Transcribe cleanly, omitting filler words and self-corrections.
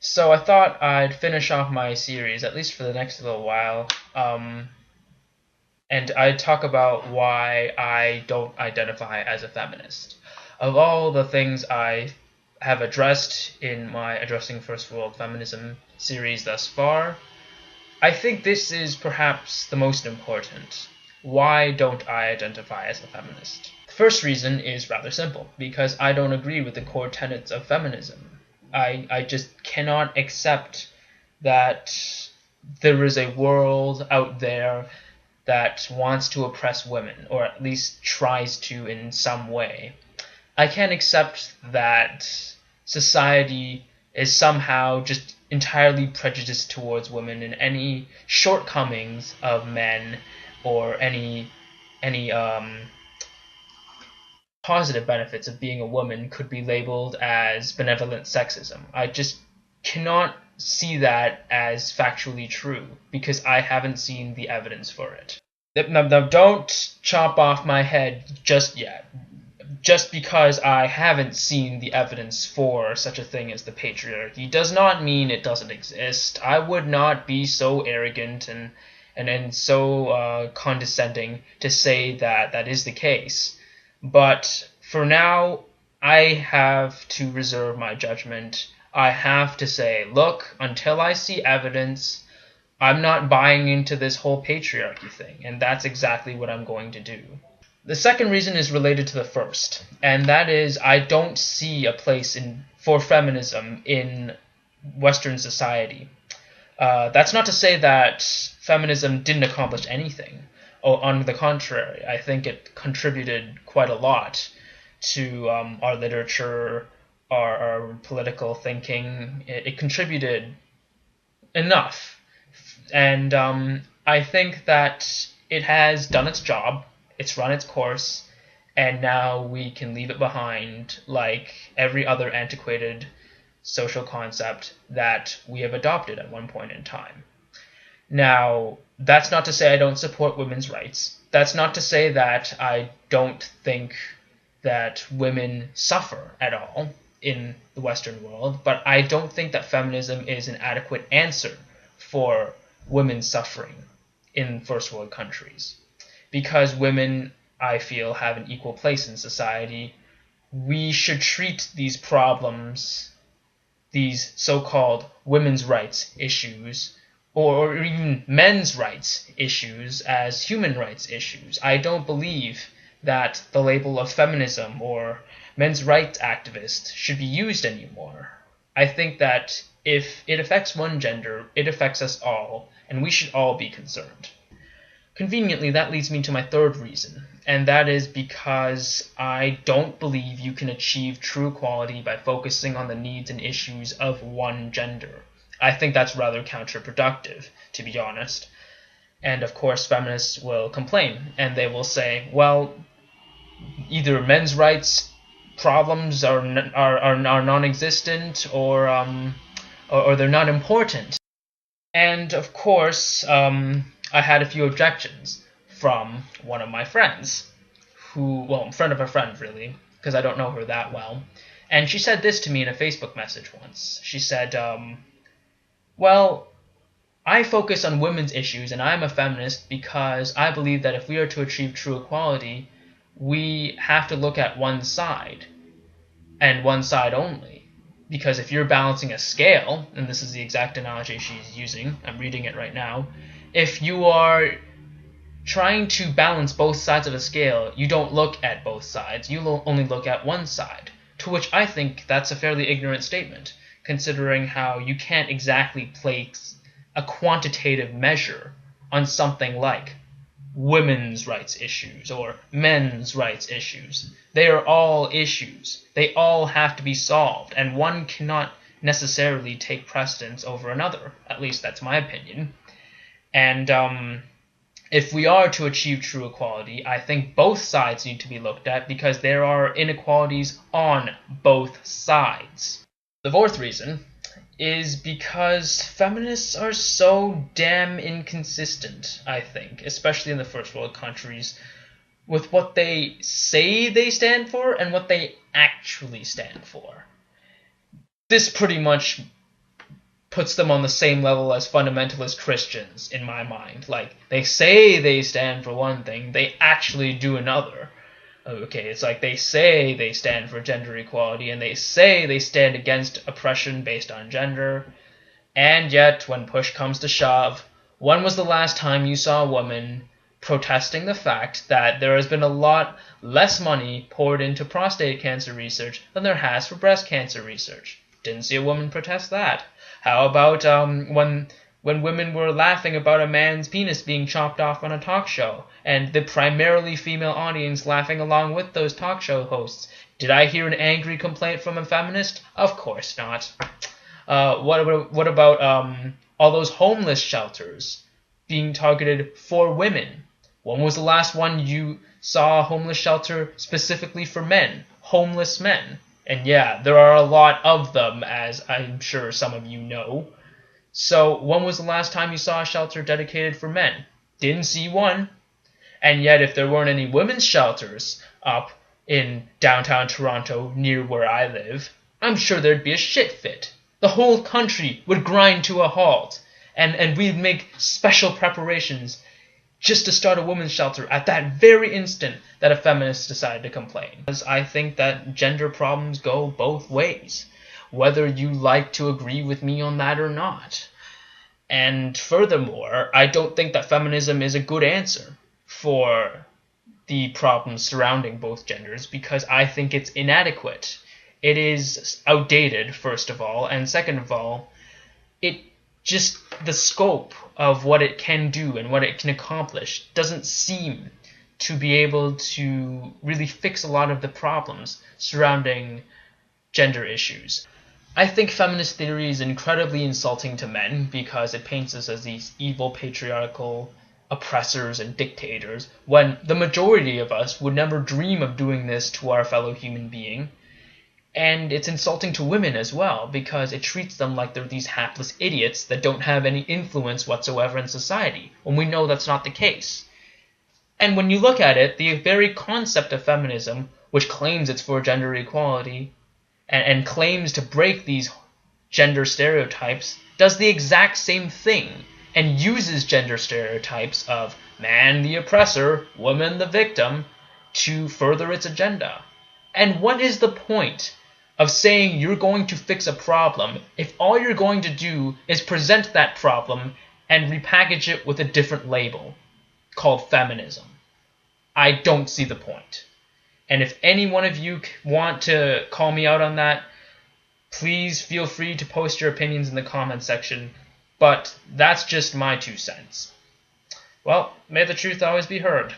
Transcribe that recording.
So I thought I'd finish off my series, at least for the next little while, and I'd talk about why I don't identify as a feminist. Of all the things I have addressed in my Addressing First World Feminism series thus far, I think this is perhaps the most important. Why don't I identify as a feminist? The first reason is rather simple, because I don't agree with the core tenets of feminism. I just cannot accept that there is a world out there that wants to oppress women, or at least tries to in some way. I can't accept that society is somehow just entirely prejudiced towards women, and any shortcomings of men or any positive benefits of being a woman could be labeled as benevolent sexism. I just cannot see that as factually true because I haven't seen the evidence for it. Now, don't chop off my head just yet. Just because I haven't seen the evidence for such a thing as the patriarchy does not mean it doesn't exist. I would not be so arrogant and so condescending to say that that is the case. But for now, I have to reserve my judgment. I have to say, look, until I see evidence, I'm not buying into this whole patriarchy thing, and that's exactly what I'm going to do. The second reason is related to the first, and that is I don't see a place for feminism in Western society. That's not to say that feminism didn't accomplish anything. On the contrary, I think it contributed quite a lot to our literature, our political thinking. It contributed enough. And I think that it has done its job, it's run its course, and now we can leave it behind like every other antiquated social concept that we have adopted at one point in time. Now, that's not to say I don't support women's rights. That's not to say that I don't think that women suffer at all in the Western world, but I don't think that feminism is an adequate answer for women's suffering in first world countries. Because women, I feel, have an equal place in society, we should treat these problems, these so-called women's rights issues, or even men's rights issues, as human rights issues. I don't believe that the label of feminism or men's rights activist should be used anymore. I think that if it affects one gender, it affects us all, and we should all be concerned. Conveniently, that leads me to my third reason, and that is because I don't believe you can achieve true equality by focusing on the needs and issues of one gender. I think that's rather counterproductive, to be honest. And of course, feminists will complain, and they will say, well, either men's rights problems are non-existent, or they're not important. And of course, I had a few objections from one of my friends, a friend of a friend, really, because I don't know her that well. And she said this to me in a Facebook message once. She said, well, I focus on women's issues, and I'm a feminist because I believe that if we are to achieve true equality, we have to look at one side, and one side only. Because if you're balancing a scale, and this is the exact analogy she's using, I'm reading it right now, if you are trying to balance both sides of a scale, you don't look at both sides, you only look at one side. To which I think that's a fairly ignorant statement, considering how you can't exactly place a quantitative measure on something like women's rights issues or men's rights issues. They are all issues. They all have to be solved, and one cannot necessarily take precedence over another. At least that's my opinion. And if we are to achieve true equality, I think both sides need to be looked at because there are inequalities on both sides. The fourth reason is because feminists are so damn inconsistent, I think, especially in the first world countries, with what they say they stand for and what they actually stand for. This pretty much puts them on the same level as fundamentalist Christians, in my mind. Like, they say they stand for one thing, they actually do another. Okay, it's like they say they stand for gender equality, and they say they stand against oppression based on gender, and yet, when push comes to shove, when was the last time you saw a woman protesting the fact that there has been a lot less money poured into prostate cancer research than there has for breast cancer research? Didn't see a woman protest that. How about when women were laughing about a man's penis being chopped off on a talk show, and the primarily female audience laughing along with those talk show hosts? Did I hear an angry complaint from a feminist? Of course not. What about all those homeless shelters being targeted for women? When was the last one you saw a homeless shelter specifically for men? Homeless men. And yeah, there are a lot of them, as I'm sure some of you know. So when was the last time you saw a shelter dedicated for men? Didn't see one. And yet, if there weren't any women's shelters up in downtown Toronto near where I live, I'm sure there'd be a shit fit. The whole country would grind to a halt, and we'd make special preparations just to start a women's shelter at that very instant that a feminist decided to complain. Because I think that gender problems go both ways, whether you like to agree with me on that or not. And furthermore, I don't think that feminism is a good answer for the problems surrounding both genders, because I think it's inadequate. It is outdated, first of all, and second of all, the scope of what it can do and what it can accomplish doesn't seem to be able to really fix a lot of the problems surrounding gender issues. I think feminist theory is incredibly insulting to men because it paints us as these evil patriarchal oppressors and dictators, when the majority of us would never dream of doing this to our fellow human being. And it's insulting to women as well, because it treats them like they're these hapless idiots that don't have any influence whatsoever in society, when we know that's not the case. And when you look at it, the very concept of feminism, which claims it's for gender equality, and claims to break these gender stereotypes, does the exact same thing, and uses gender stereotypes of man the oppressor, woman the victim, to further its agenda. And what is the point of saying you're going to fix a problem if all you're going to do is present that problem and repackage it with a different label called feminism? I don't see the point. And if any one of you want to call me out on that, please feel free to post your opinions in the comments section, but that's just my 2 cents. Well, may the truth always be heard.